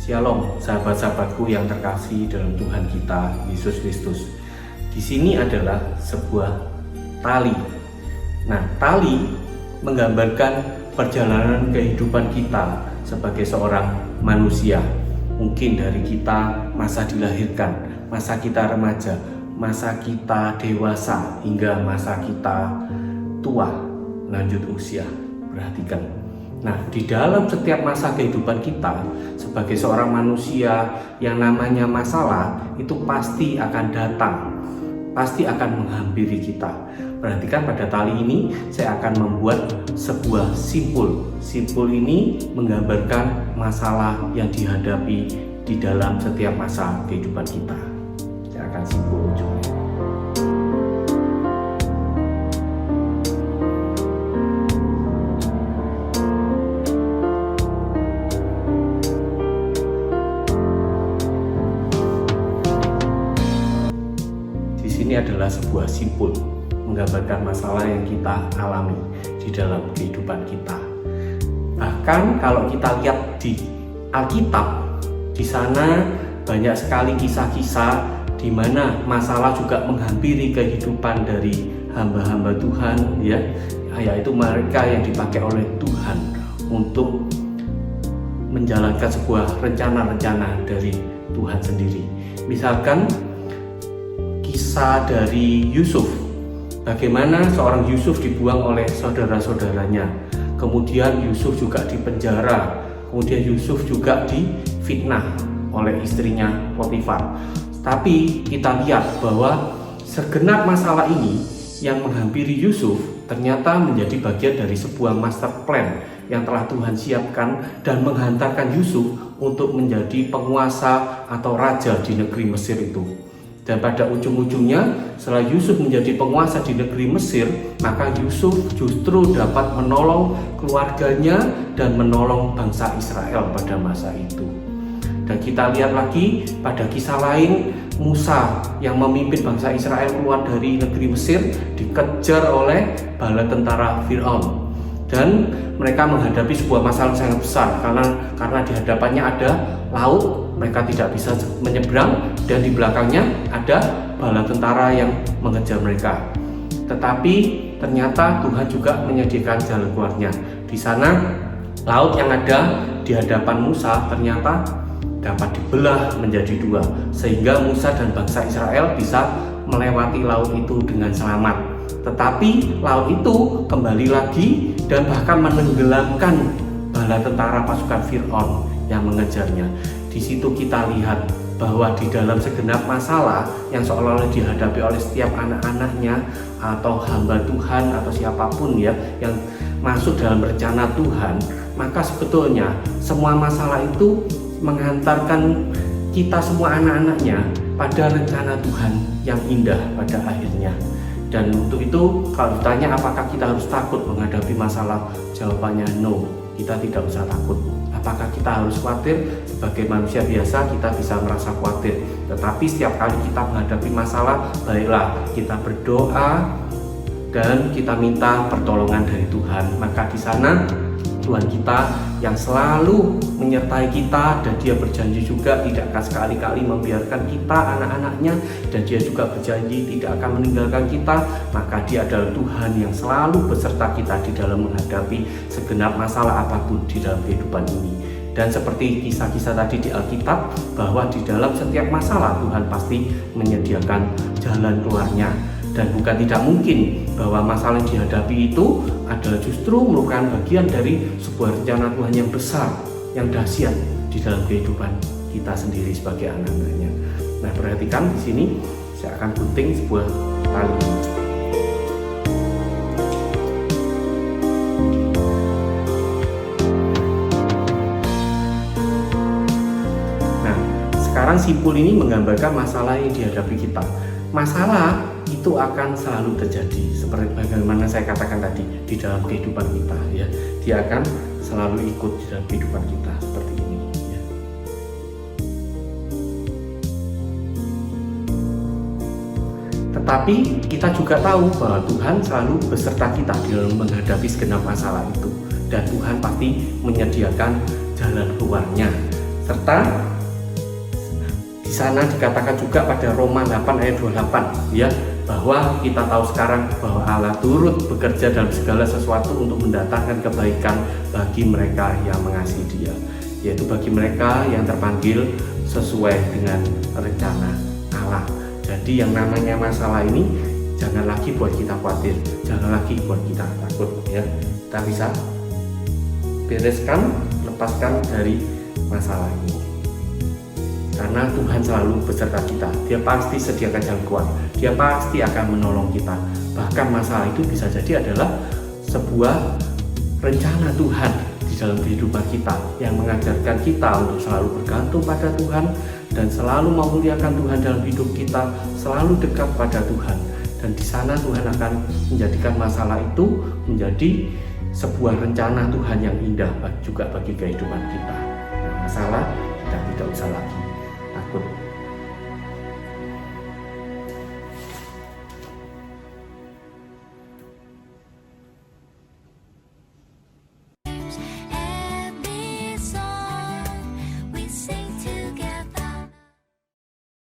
Shalom, sahabat-sahabatku yang terkasih dalam Tuhan kita Yesus Kristus. Di sini adalah sebuah tali. Nah, tali menggambarkan perjalanan kehidupan kita sebagai seorang manusia. Mungkin dari kita masa dilahirkan, masa kita remaja, masa kita dewasa, hingga masa kita tua, lanjut usia. Perhatikan. Nah, di dalam setiap masa kehidupan kita sebagai seorang manusia, yang namanya masalah itu pasti akan datang, pasti akan menghampiri kita. Perhatikan, pada tali ini saya akan membuat sebuah simpul. Simpul ini menggambarkan masalah yang dihadapi di dalam setiap masa kehidupan kita. Saya akan simpul ujungnya. Ini adalah sebuah simpul menggambarkan masalah yang kita alami di dalam kehidupan kita. Bahkan kalau kita lihat di Alkitab, di sana banyak sekali kisah-kisah di mana masalah juga menghampiri kehidupan dari hamba-hamba Tuhan, ya, yaitu mereka yang dipakai oleh Tuhan untuk menjalankan sebuah rencana-rencana dari Tuhan sendiri. Misalkan kisah dari Yusuf, bagaimana seorang Yusuf dibuang oleh saudara-saudaranya, kemudian Yusuf juga dipenjara, kemudian Yusuf juga difitnah oleh istrinya Potifar. Tapi kita lihat bahwa segenap masalah ini yang menghampiri Yusuf ternyata menjadi bagian dari sebuah master plan yang telah Tuhan siapkan dan menghantarkan Yusuf untuk menjadi penguasa atau raja di negeri Mesir itu. Dan pada ujung-ujungnya, setelah Yusuf menjadi penguasa di negeri Mesir, maka Yusuf justru dapat menolong keluarganya dan menolong bangsa Israel pada masa itu. Dan kita lihat lagi pada kisah lain, Musa yang memimpin bangsa Israel keluar dari negeri Mesir dikejar oleh bala tentara Firaun. Dan mereka menghadapi sebuah masalah sangat besar karena di hadapannya ada laut, mereka tidak bisa menyeberang, dan di belakangnya ada bala tentara yang mengejar mereka. Tetapi ternyata Tuhan juga menyediakan jalan keluarnya. Di sana laut yang ada di hadapan Musa ternyata dapat dibelah menjadi dua, sehingga Musa dan bangsa Israel bisa melewati laut itu dengan selamat. Tetapi laut itu kembali lagi dan bahkan menenggelamkan bala tentara pasukan Firaun yang mengejarnya. Di situ kita lihat bahwa di dalam segenap masalah yang seolah-olah dihadapi oleh setiap anak-anaknya atau hamba Tuhan atau siapapun ya yang masuk dalam rencana Tuhan, maka sebetulnya semua masalah itu menghantarkan kita semua anak-anaknya pada rencana Tuhan yang indah pada akhirnya. Dan untuk itu, kalau ditanya apakah kita harus takut menghadapi masalah, jawabannya no, kita tidak usah takut. Apakah kita harus khawatir? Sebagai manusia biasa kita bisa merasa khawatir. Tetapi setiap kali kita menghadapi masalah, baiklah kita berdoa dan kita minta pertolongan dari Tuhan. Maka di sana Tuhan kita yang selalu menyertai kita, dan Dia berjanji juga tidak akan sekali-kali membiarkan kita, anak-anaknya, dan Dia juga berjanji tidak akan meninggalkan kita. Maka Dia adalah Tuhan yang selalu beserta kita di dalam menghadapi segenap masalah apapun di dalam kehidupan ini. Dan seperti kisah-kisah tadi di Alkitab, bahwa di dalam setiap masalah Tuhan pasti menyediakan jalan keluarnya. Dan bukan tidak mungkin bahwa masalah yang dihadapi itu adalah justru merupakan bagian dari sebuah rencana Tuhan yang besar, yang dahsyat di dalam kehidupan kita sendiri sebagai anak-anaknya. Nah, perhatikan di sini saya akan gunting sebuah tali. Nah, sekarang simpul ini menggambarkan masalah yang dihadapi kita. Masalah itu akan selalu terjadi, seperti bagaimana saya katakan tadi, di dalam kehidupan kita ya. Dia akan selalu ikut di dalam kehidupan kita seperti ini ya. Tetapi kita juga tahu bahwa Tuhan selalu beserta kita dalam menghadapi segenap masalah itu, dan Tuhan pasti menyediakan jalan keluarnya. Serta di sana dikatakan juga pada Roma 8 ayat 28 ya, bahwa kita tahu sekarang bahwa Allah turut bekerja dalam segala sesuatu untuk mendatangkan kebaikan bagi mereka yang mengasihi Dia, yaitu bagi mereka yang terpanggil sesuai dengan rencana Allah. Jadi yang namanya masalah ini jangan lagi buat kita khawatir, jangan lagi buat kita takut ya. Kita bisa bereskan, lepaskan dari masalah ini. Karena Tuhan selalu beserta kita, Dia pasti sediakan jalan keluar, Dia pasti akan menolong kita. Bahkan masalah itu bisa jadi adalah sebuah rencana Tuhan di dalam kehidupan kita, yang mengajarkan kita untuk selalu bergantung pada Tuhan dan selalu memuliakan Tuhan dalam hidup kita, selalu dekat pada Tuhan. Dan di sana Tuhan akan menjadikan masalah itu menjadi sebuah rencana Tuhan yang indah juga bagi kehidupan kita. Nah, masalah kita tidak usah lagi takut.